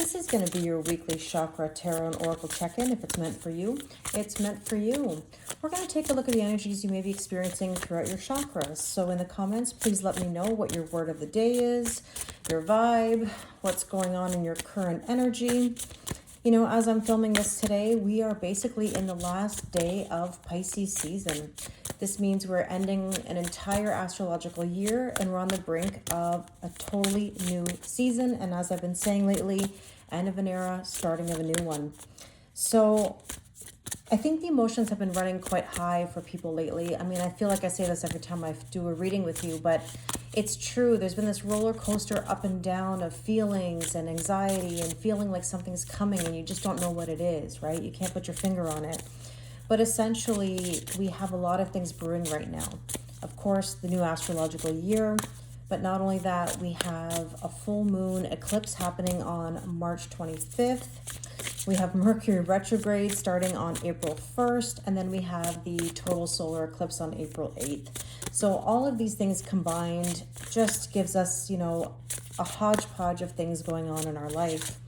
This is going to be your weekly chakra tarot and oracle check-in. If it's meant for you, it's meant for you. We're going to take a look at the energies you may be experiencing throughout your chakras. So in the comments, please let me know what your word of the day is, your vibe, what's going on in your current energy. You know, as I'm filming this today, we are basically in the last day of Pisces season. This means we're ending an entire astrological year and we're on the brink of a totally new season. And as I've been saying lately, end of an era, starting of a new one. So I think the emotions have been running quite high for people lately. I mean, I feel like I say this every time I do a reading with you, but it's true. There's been this roller coaster up and down of feelings and anxiety and feeling like something's coming and you just don't know what it is, right? You can't put your finger on it. But essentially, we have a lot of things brewing right now. Of course, the new astrological year, but not only that, we have a full moon eclipse happening on March 25th. We have Mercury retrograde starting on April 1st, and then we have the total solar eclipse on April 8th. So all of these things combined just gives us, you know, a hodgepodge of things going on in our life.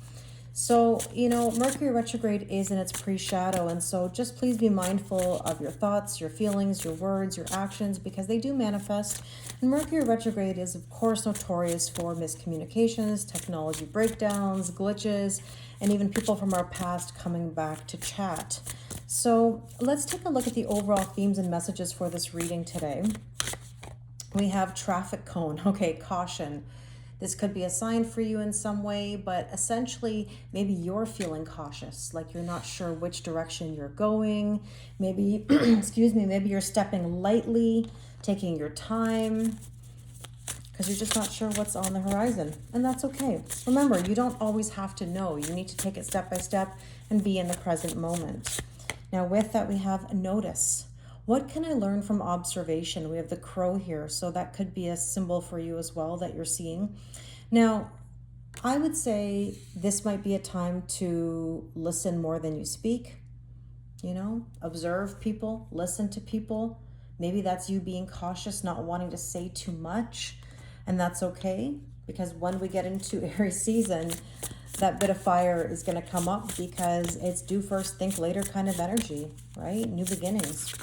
So, you know, Mercury retrograde is in its pre-shadow, and so just please be mindful of your thoughts, your feelings, your words, your actions, because they do manifest. And Mercury retrograde is, of course, notorious for miscommunications, technology breakdowns, glitches, and even people from our past coming back to chat. So let's take a look at the overall themes and messages for this reading today. We have traffic cone. Okay, caution. This could be a sign for you in some way, but essentially maybe you're feeling cautious, like you're not sure which direction you're going. Maybe, excuse me, maybe you're stepping lightly, taking your time, because you're just not sure what's on the horizon. And that's okay. Remember, you don't always have to know. You need to take it step by step and be in the present moment. Now with that, we have notice. What can I learn from observation? We have the crow here, so that could be a symbol for you as well that you're seeing. Now, I would say this might be a time to listen more than you speak. You know, observe people, listen to people. Maybe that's you being cautious, not wanting to say too much, and that's okay, because when we get into Aries season, that bit of fire is going to come up because it's do first, think later kind of energy, right? New beginnings.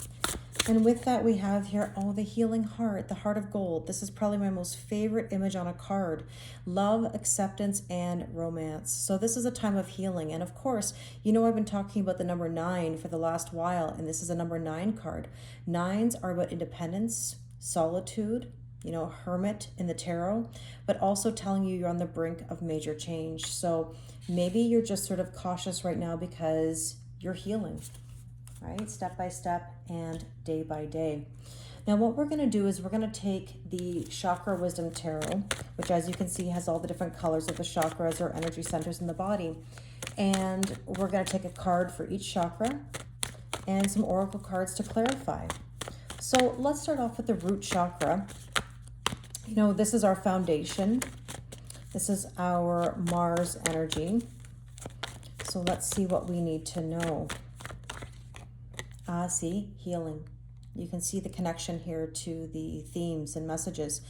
And with that, we have here, oh, the healing heart, the heart of gold. This is probably my most favorite image on a card. Love, acceptance, and romance. So this is a time of healing. And of course, you know I've been talking about the number 9 for the last while, and this is a number 9 card. 9s are about independence, solitude, you know, hermit in the tarot, but also telling you you're on the brink of major change. So maybe you're just sort of cautious right now because you're healing, right? Step by step and day by day. Now what we're going to do is we're going to take the Chakra Wisdom Tarot, which as you can see has all the different colors of the chakras or energy centers in the body. And we're going to take a card for each chakra and some oracle cards to clarify. So let's start off with the root chakra. You know, this is our foundation. This is our Mars energy. So let's see what we need to know. See, healing. You can see the connection here to the themes and messages.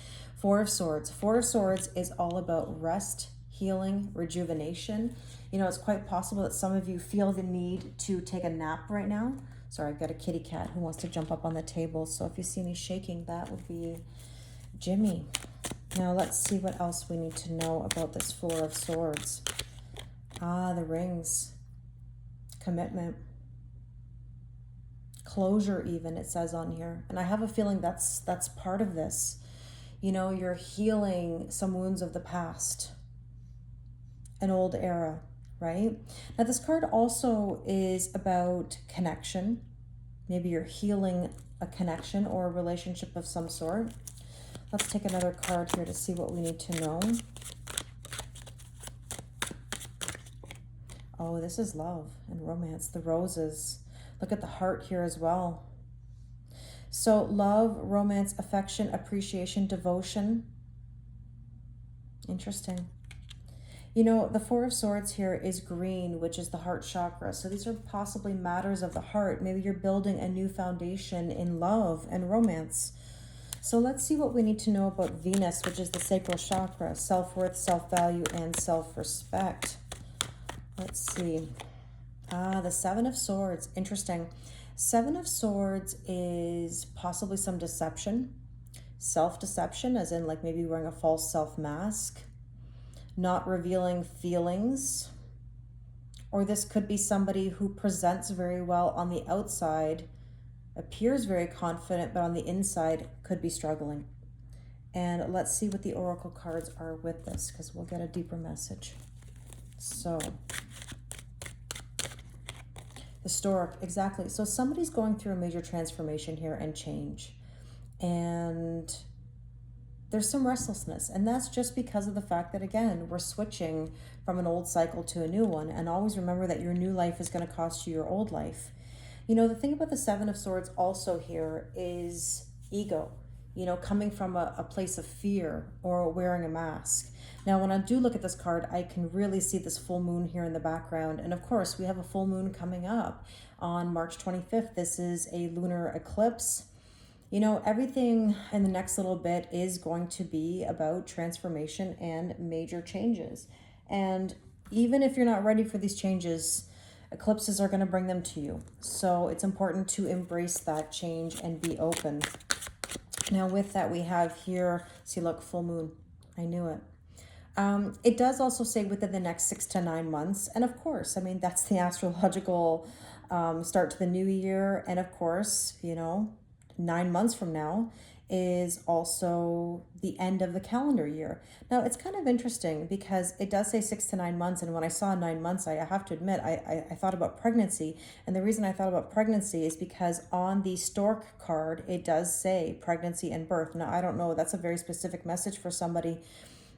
4 of Swords. 4 of Swords is all about rest, healing, rejuvenation. You know, it's quite possible that some of you feel the need to take a nap right now. Sorry, I've got a kitty cat who wants to jump up on the table. So if you see me shaking, that would be Jimmy. Now let's see what else we need to know about this 4 of Swords. The rings. Commitment. Closure even, it says on here. And I have a feeling that's part of this. You know, you're healing some wounds of the past. An old era, right? Now this card also is about connection. Maybe you're healing a connection or a relationship of some sort. Let's take another card here to see what we need to know. Oh, this is love and romance. The roses. Look at the heart here as well. So love, romance, affection, appreciation, devotion. Interesting. You know, the 4 of Swords here is green, which is the heart chakra. So these are possibly matters of the heart. Maybe you're building a new foundation in love and romance. So let's see what we need to know about Venus, which is the sacral chakra, self-worth, self-value, and self-respect. Let's see. The Seven of Swords. Interesting. Seven of Swords is possibly some deception. Self-deception, as in like maybe wearing a false self-mask. Not revealing feelings. Or this could be somebody who presents very well on the outside, appears very confident, but on the inside could be struggling. And let's see what the oracle cards are with this, because we'll get a deeper message. So, the Stork, exactly. So somebody's going through a major transformation here and change. And there's some restlessness. And that's just because of the fact that, again, we're switching from an old cycle to a new one. And always remember that your new life is going to cost you your old life. You know, the thing about the Seven of Swords also here is ego. You know, coming from a place of fear or wearing a mask. Now, when I do look at this card, I can really see this full moon here in the background. And of course, we have a full moon coming up on March 25th. This is a lunar eclipse. You know, everything in the next little bit is going to be about transformation and major changes. And even if you're not ready for these changes, eclipses are going to bring them to you. So it's important to embrace that change and be open. Now with that, we have here, see, look, full moon. I knew it. It does also say within the next 6 to 9 months. And of course, I mean, that's the astrological start to the new year. And of course, you know, 9 months from now is also the end of the calendar year. Now, it's kind of interesting because it does say 6 to 9 months. And when I saw 9 months, I have to admit, I thought about pregnancy. And the reason I thought about pregnancy is because on the Stork card, it does say pregnancy and birth. Now, I don't know, that's a very specific message for somebody,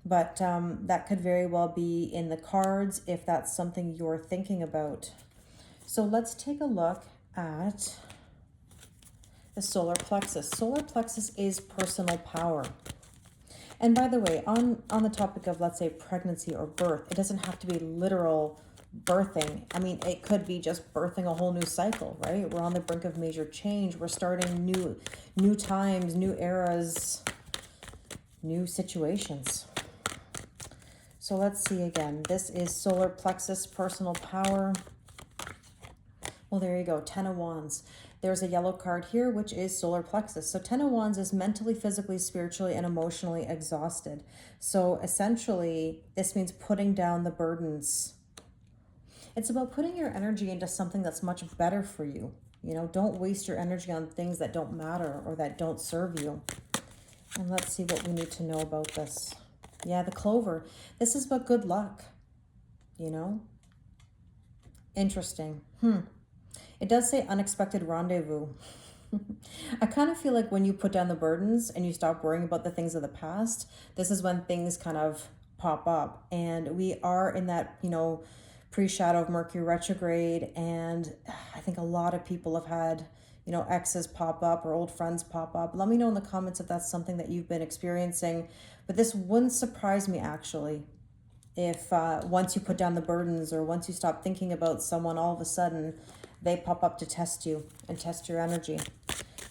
but that could very well be in the cards if that's something you're thinking about. So let's take a look at the solar plexus. Solar plexus is personal power. And by the way, on the topic of, let's say, pregnancy or birth, it doesn't have to be literal birthing. I mean, it could be just birthing a whole new cycle, right? We're on the brink of major change. We're starting new times, new eras, new situations. So let's see again. This is solar plexus, personal power. Well, there you go, 10 of Wands. There's a yellow card here, which is solar plexus. So 10 of Wands is mentally, physically, spiritually, and emotionally exhausted. So essentially, this means putting down the burdens. It's about putting your energy into something that's much better for you. You know, don't waste your energy on things that don't matter or that don't serve you. And let's see what we need to know about this. Yeah, the clover. This is about good luck, you know? Interesting. It does say unexpected rendezvous. I kind of feel like when you put down the burdens and you stop worrying about the things of the past, this is when things kind of pop up. And we are in that, you know, pre-shadow of Mercury retrograde. And I think a lot of people have had, you know, exes pop up or old friends pop up. Let me know in the comments if that's something that you've been experiencing. But this wouldn't surprise me, actually, if once you put down the burdens or once you stop thinking about someone, all of a sudden they pop up to test you and test your energy.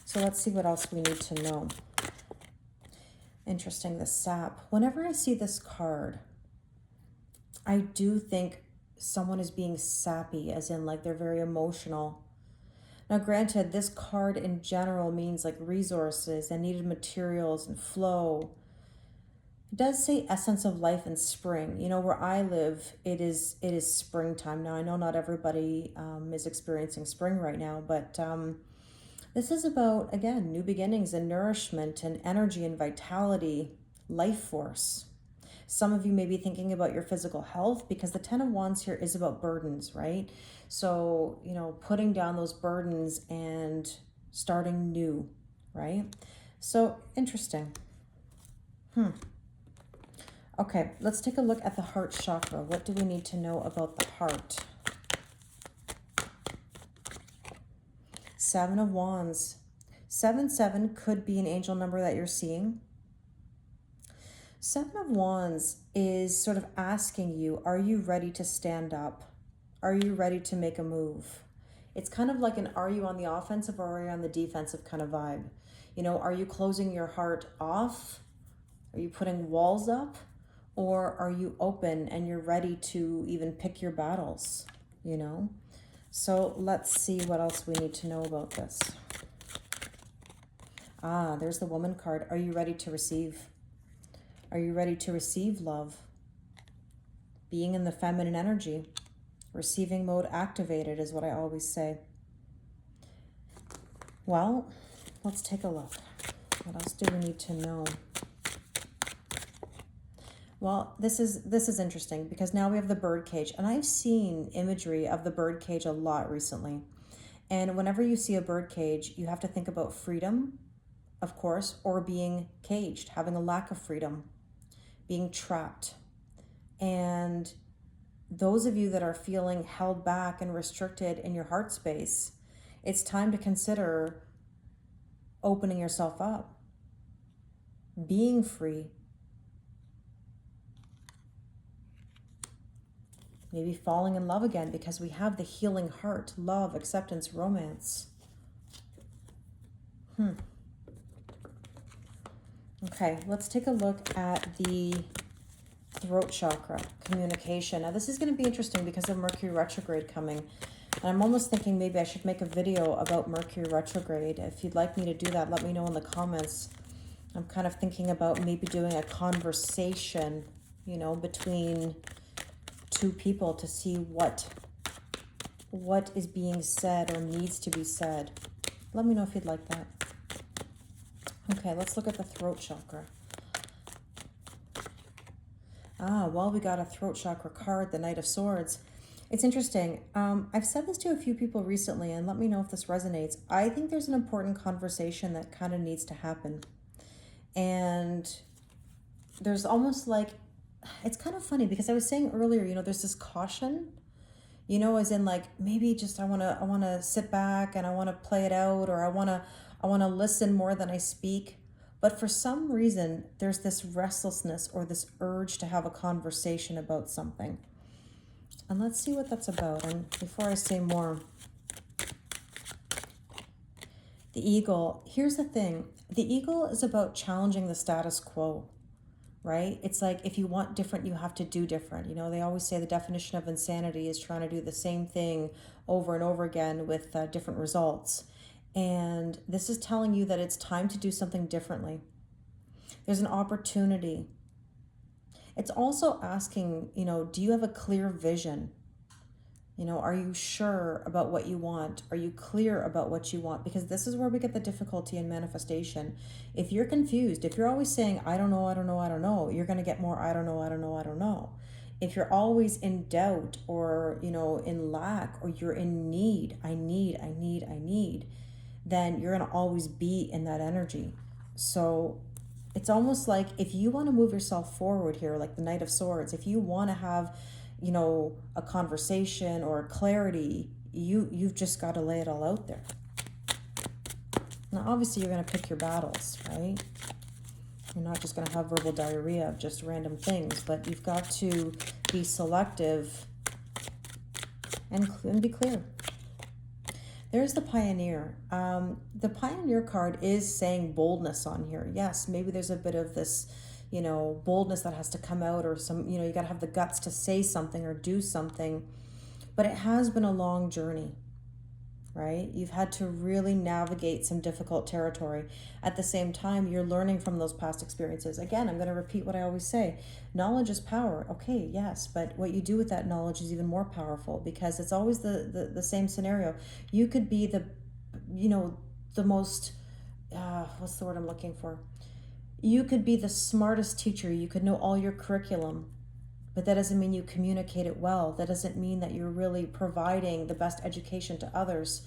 So let's see what else we need to know. Interesting, the sap. Whenever I see this card, I do think someone is being sappy, as in like they're very emotional. Now, granted, this card in general means like resources and needed materials and flow. It does say essence of life in spring. You know, where I live, it is springtime. Now, I know not everybody is experiencing spring right now, but this is about, again, new beginnings and nourishment and energy and vitality, life force. Some of you may be thinking about your physical health because the 10 of Wands here is about burdens, right? So, you know, putting down those burdens and starting new, right? So, interesting. Okay, let's take a look at the heart chakra. What do we need to know about the heart? 7 of Wands. 7 could be an angel number that you're seeing. 7 of Wands is sort of asking you, are you ready to stand up? Are you ready to make a move? It's kind of like an are you on the offensive or are you on the defensive kind of vibe? You know, are you closing your heart off? Are you putting walls up? Or are you open and you're ready to even pick your battles, you know? So let's see what else we need to know about this. Ah, there's the Woman card. Are you ready to receive? Are you ready to receive love? Being in the feminine energy. Receiving mode activated is what I always say. Well, let's take a look. What else do we need to know? Well, this is interesting because now we have the bird cage, and I've seen imagery of the bird cage a lot recently. And whenever you see a bird cage, you have to think about freedom, of course, or being caged, having a lack of freedom, being trapped. And those of you that are feeling held back and restricted in your heart space, it's time to consider opening yourself up, being free. Maybe falling in love again, because we have the healing heart, love, acceptance, romance. Okay, let's take a look at the throat chakra, communication. Now this is going to be interesting because of Mercury retrograde coming. And I'm almost thinking maybe I should make a video about Mercury retrograde. If you'd like me to do that, let me know in the comments. I'm kind of thinking about maybe doing a conversation, you know, between two people to see what is being said or needs to be said. Let me know if you'd like that. Okay, let's look at the throat chakra. Ah, well, we got a throat chakra card, the Knight of Swords. It's interesting. I've said this to a few people recently, and let me know if this resonates. I think there's an important conversation that kind of needs to happen. And there's almost like, it's kind of funny because I was saying earlier, you know, there's this caution, you know, as in like, maybe just I want to sit back and I want to play it out, or I want to listen more than I speak. But for some reason, there's this restlessness or this urge to have a conversation about something. And let's see what that's about. And before I say more, the eagle, here's the thing. The eagle is about challenging the status quo, right? It's like, if you want different, you have to do different. You know, they always say the definition of insanity is trying to do the same thing over and over again with different results. And this is telling you that it's time to do something differently. There's an opportunity. It's also asking, you know, do you have a clear vision? You know, are you sure about what you want? Are you clear about what you want? Because this is where we get the difficulty in manifestation. If you're confused, if you're always saying, I don't know, I don't know, I don't know, you're going to get more, I don't know, I don't know, I don't know. If you're always in doubt or, you know, in lack, or you're in need, I need, then you're going to always be in that energy. So it's almost like if you want to move yourself forward here, like the Knight of Swords, if you want to have, you know, a conversation or clarity, you've just got to lay it all out there. Now, obviously, you're going to pick your battles, right? You're not just going to have verbal diarrhea of just random things, but you've got to be selective and be clear. There's the Pioneer. The Pioneer card is saying boldness on here. Yes, maybe there's a bit of this, you know, boldness that has to come out, or some, you know, you got to have the guts to say something or do something. But it has been a long journey, right? You've had to really navigate some difficult territory. At the same time, you're learning from those past experiences. Again, I'm going to repeat what I always say. Knowledge is power. Okay, yes, but what you do with that knowledge is even more powerful, because it's always the same scenario. You could be the, you know, the most, what's the word I'm looking for? You could be the smartest teacher. You could know all your curriculum, but that doesn't mean you communicate it well. That doesn't mean that you're really providing the best education to others.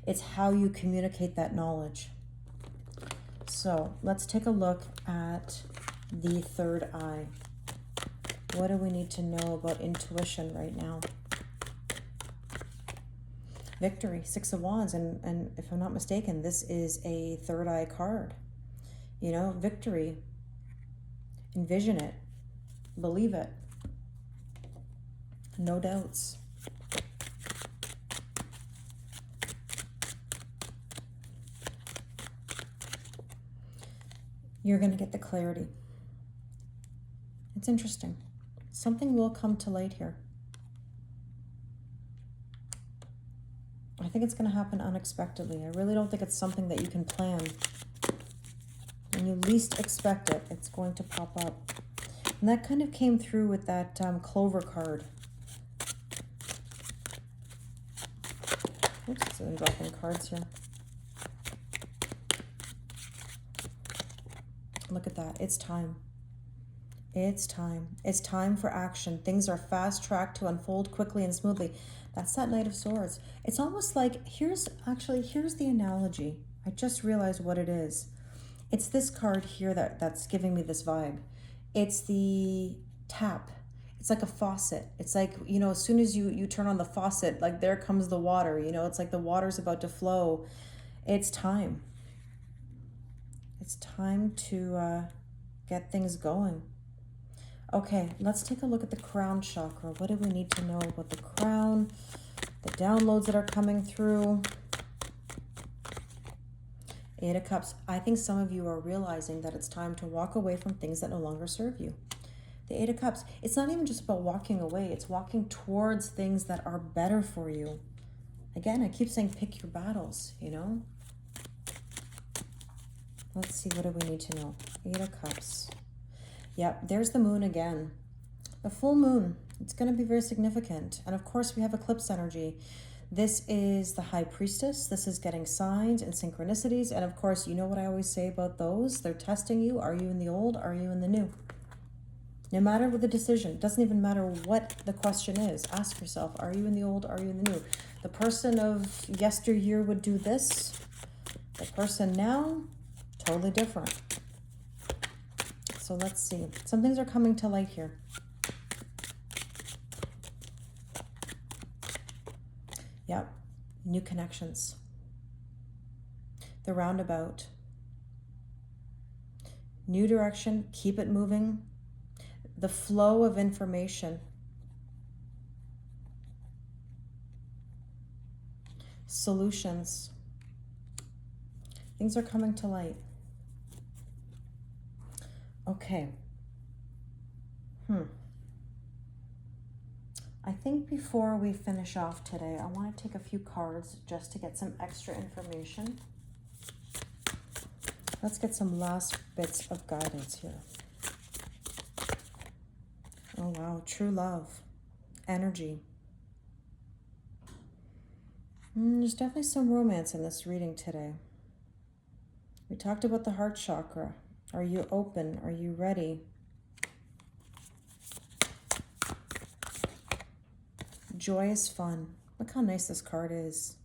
It's how you communicate that knowledge. So let's take a look at the third eye. What do we need to know about intuition right now? Victory, Six of Wands, and if I'm not mistaken, this is a third eye card. You know, victory. Envision it. Believe it. No doubts. You're going to get the clarity. It's interesting. Something will come to light here. I think it's going to happen unexpectedly. I really don't think it's something that you can plan. When you least expect it, it's going to pop up. And that kind of came through with that clover card. Oops, I'm dropping cards here. Look at that. It's time. It's time. It's time for action. Things are fast-tracked to unfold quickly and smoothly. That's that Knight of Swords. It's almost like, here's the analogy. I just realized what it is. It's this card here that's giving me this vibe. It's the tap. It's like a faucet. It's like, you know, as soon as you turn on the faucet, like there comes the water, you know, it's like the water's about to flow. It's time. It's time to get things going. Okay, let's take a look at the crown chakra. What do we need to know about the crown? The downloads that are coming through. Eight of Cups. I think some of you are realizing that it's time to walk away from things that no longer serve you. The Eight of Cups. It's not even just about walking away. It's walking towards things that are better for you. Again, I keep saying pick your battles, you know? Let's see, what do we need to know? Eight of Cups. Yep, there's the moon again. The full moon. It's going to be very significant. And of course, we have eclipse energy. This is the High Priestess. This is getting signs and synchronicities. And of course, you know what I always say about those? They're testing you. Are you in the old? Are you in the new? No matter what the decision, it doesn't even matter what the question is. Ask yourself, are you in the old? Are you in the new? The person of yesteryear would do this. The person now, totally different. So let's see. Some things are coming to light here. Yep. New connections. The roundabout. New direction. Keep it moving. The flow of information. Solutions. Things are coming to light. Okay. I think before we finish off today, I want to take a few cards just to get some extra information. Let's get some last bits of guidance here. Oh, wow. True love. Energy. There's definitely some romance in this reading today. We talked about the heart chakra. Are you open? Are you ready? Joyous fun. Look how nice this card is.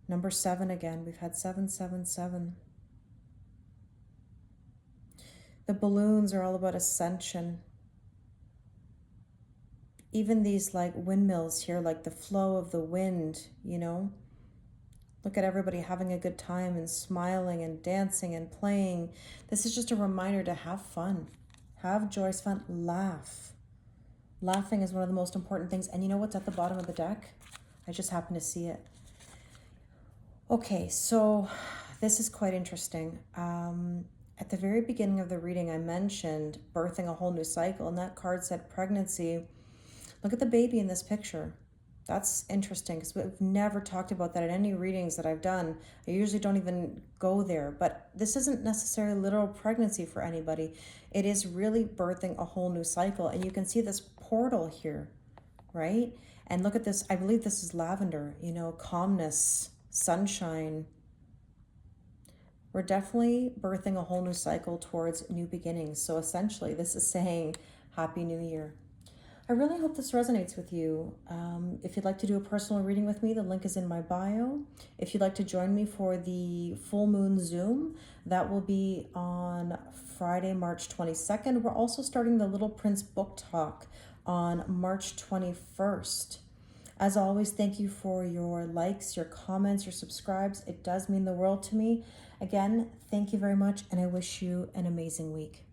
Number 7 again. We've had 777. The balloons are all about ascension. Even these like windmills here, like the flow of the wind, you know. Look at everybody having a good time and smiling and dancing and playing. This is just a reminder to have fun. Have joyous fun. Laugh. Laughing is one of the most important things. And you know what's at the bottom of the deck? I just happened to see it. Okay, so this is quite interesting. At the very beginning of the reading, I mentioned birthing a whole new cycle, and that card said pregnancy. Look at the baby in this picture. That's interesting because we've never talked about that in any readings that I've done. I usually don't even go there, but this isn't necessarily literal pregnancy for anybody. It is really birthing a whole new cycle. And you can see this portal here, right? And look at this. I believe this is lavender, you know, calmness, sunshine. We're definitely birthing a whole new cycle towards new beginnings. So essentially, this is saying Happy New Year. I really hope this resonates with you. If you'd like to do a personal reading with me, the link is in my bio. If you'd like to join me for the full moon Zoom, that will be on Friday, March 22nd. We're also starting the Little Prince book talk on March 21st. As always, thank you for your likes, your comments, your subscribes. It does mean the world to me. Again, thank you very much, and I wish you an amazing week.